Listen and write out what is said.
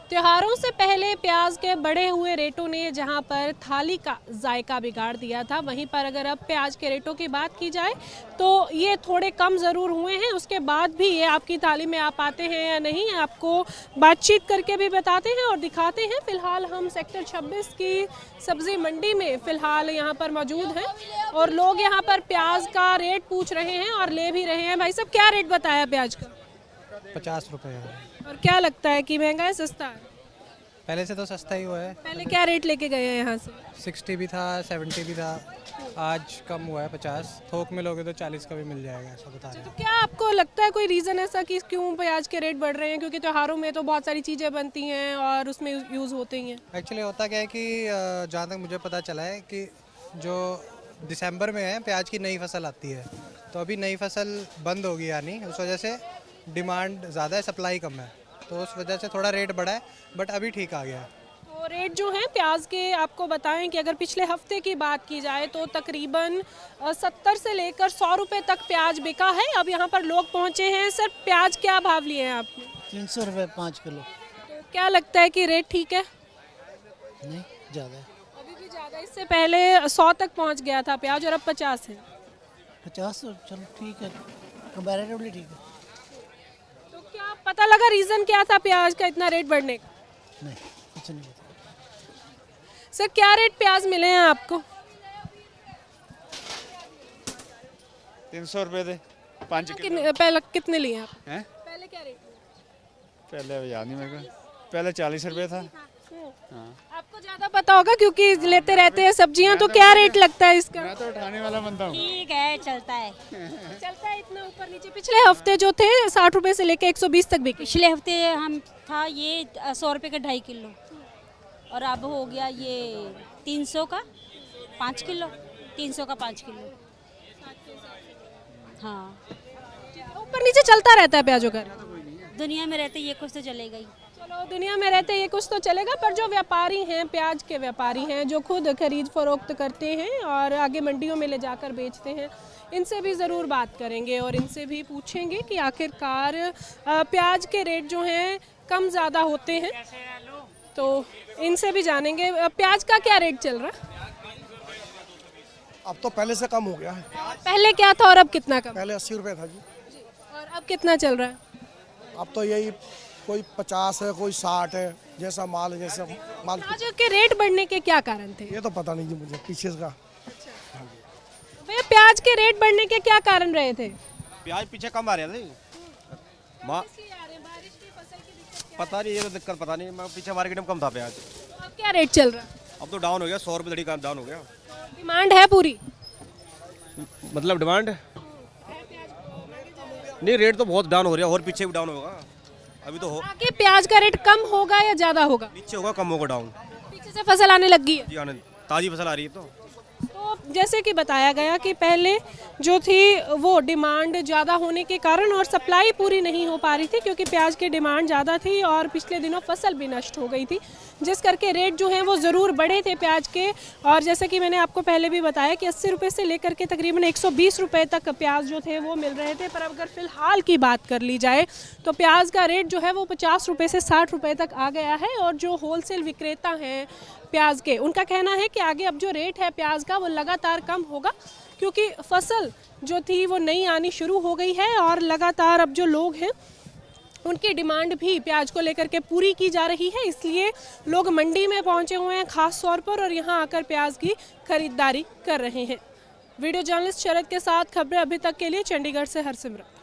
त्योहारों से पहले प्याज के बढ़े हुए रेटों ने जहां पर थाली का जायका बिगाड़ दिया था, वहीं पर अगर अब प्याज के रेटों की बात की जाए तो ये थोड़े कम ज़रूर हुए हैं। उसके बाद भी ये आपकी थाली में आ पाते हैं या नहीं, आपको बातचीत करके भी बताते हैं और दिखाते हैं। फिलहाल हम सेक्टर 26 की सब्जी मंडी में फ़िलहाल यहाँ पर मौजूद हैं और लोग यहाँ पर प्याज का रेट पूछ रहे हैं और ले भी रहे हैं। भाई साहब, क्या रेट बताया प्याज का? 50 रुपये है। और क्या लगता है कि महंगा है सस्ता है? पहले से तो सस्ता ही हुआ है। पहले क्या रेट लेके गए हैं यहाँ से? 60 भी था, 70 भी था, आज कम हुआ है 50। थोक में लोगे तो 40 का भी मिल जाएगा, ऐसा बता रहे तो हैं। क्या आपको लगता है कोई रीज़न ऐसा कि क्यों प्याज के रेट बढ़ रहे हैं? क्योंकि त्योहारों में तो बहुत सारी चीज़ें बनती हैं और उसमें यूज़ होते ही हैं। एक्चुअली होता क्या है कि जहाँ तक मुझे पता चला है कि जो दिसंबर में है प्याज की नई फसल आती है, तो अभी नई फसल बंद होगी, यानी उस वजह से डिमांड ज़्यादा है, सप्लाई कम है, तो उस वजह से थोड़ा रेट बढ़ा है, बट अभी ठीक आ गया है। तो रेट जो है प्याज के, आपको बताएं कि अगर पिछले हफ्ते की बात की जाए तो तकरीबन 70 से लेकर 100 रुपये तक प्याज बिका है। अब यहाँ पर लोग पहुँचे हैं। सर, प्याज क्या भाव लिए हैं आपने? 300 रुपये 5 किलो। तो क्या लगता है कि रेट ठीक है? नहीं, ज़्यादा है। अभी भी ज़्यादा। इससे पहले 100 तक पहुँच गया था प्याज और अब 50 है। 50 चलो ठीक है, कंपैरेटिवली ठीक है। तो क्या पता लगा रीज़न क्या था प्याज का इतना रेट बढ़ने का? नहीं, कुछ नहीं पता। सर, क्या रेट प्याज मिले हैं आपको? 300 रुपये दे 5 किलो। पहले कितने लिए आप? हैं? पहले क्या रेट? पहले याद नहीं मेरे को, पहले 40 रुपये था। हाँ। आपको ज्यादा पता होगा क्योंकि लेते रहते हैं सब्जियां। तो क्या रेट लगता है इसका? मैं तो उठाने वाला बनता हूँ। ठीक है, चलता है। चलता है इतना ऊपर नीचे। पिछले हफ्ते जो थे 60 रुपए से लेके 120 तक बिके। पिछले हफ्ते हम था ये 100 रुपये का 2.5 किलो और अब हो गया ये 300 का 5 किलो, 300 का 5 किलो। हाँ, ऊपर नीचे चलता रहता है प्याजों का। दुनिया में रहते ये कुछ तो चलेगा ही। चलो, दुनिया में रहते ये कुछ तो चलेगा, पर जो व्यापारी हैं, प्याज के व्यापारी हैं, जो खुद खरीद फरोख्त करते हैं और आगे मंडियों में ले जाकर बेचते हैं, इनसे भी ज़रूर बात करेंगे और इनसे भी पूछेंगे कि आखिरकार प्याज के रेट जो हैं कम ज़्यादा होते हैं, तो इनसे भी जानेंगे। प्याज का क्या रेट चल रहा है? अब तो पहले से कम हो गया है। पहले क्या था और अब कितना कम? पहले 80 रुपये था जी, और अब कितना चल रहा है? अब तो यही कोई 50 है, कोई 60 है, जैसा माल है, जैसा माल। प्याज के रेट बढ़ने के क्या कारण थे? ये तो पता नहीं जी मुझे पीछे का। भैया, प्याज के रेट बढ़ने के क्या कारण रहे थे? प्याज पीछे कम आ रहे थे। पता नहीं, ये तो दिक्कत पता नहीं। मैं पीछे मार्केट में कम था प्याज। अब क्या रेट चल रहा है? अब तो डाउन हो गया, 100 रुपये दड़ी का डाउन हो गया। डिमांड है पूरी? मतलब डिमांड नहीं, रेट तो बहुत डाउन हो रहा है और पीछे भी डाउन होगा। अभी तो आगे प्याज का रेट कम होगा या ज्यादा होगा? नीचे होगा, कम होगा, डाउन। पीछे से फसल आने लगी है। जी आनंद, ताज़ी फसल आ रही है। तो जैसे कि बताया गया कि पहले जो थी वो डिमांड ज़्यादा होने के कारण और सप्लाई पूरी नहीं हो पा रही थी, क्योंकि प्याज की डिमांड ज़्यादा थी और पिछले दिनों फसल भी नष्ट हो गई थी, जिस करके रेट जो हैं वो ज़रूर बढ़े थे प्याज के। और जैसे कि मैंने आपको पहले भी बताया कि 80 रुपये से लेकर के तकरीबन 120 रुपये तक प्याज जो थे वो मिल रहे थे। पर अगर फ़िलहाल की बात कर ली जाए तो प्याज का रेट जो है वो 50 रुपये से 60 रुपये तक आ गया है। और जो होलसेल विक्रेता हैं प्याज के, उनका कहना है कि आगे अब जो रेट है प्याज का वो लगातार कम होगा, क्योंकि फसल जो थी वो नई आनी शुरू हो गई है और लगातार अब जो लोग हैं उनकी डिमांड भी प्याज को लेकर के पूरी की जा रही है। इसलिए लोग मंडी में पहुंचे हुए हैं खास तौर पर और यहां आकर प्याज की खरीदारी कर रहे हैं। वीडियो जर्नलिस्ट शरद के साथ खबरें अभी तक के लिए चंडीगढ़ से हरसिमरत।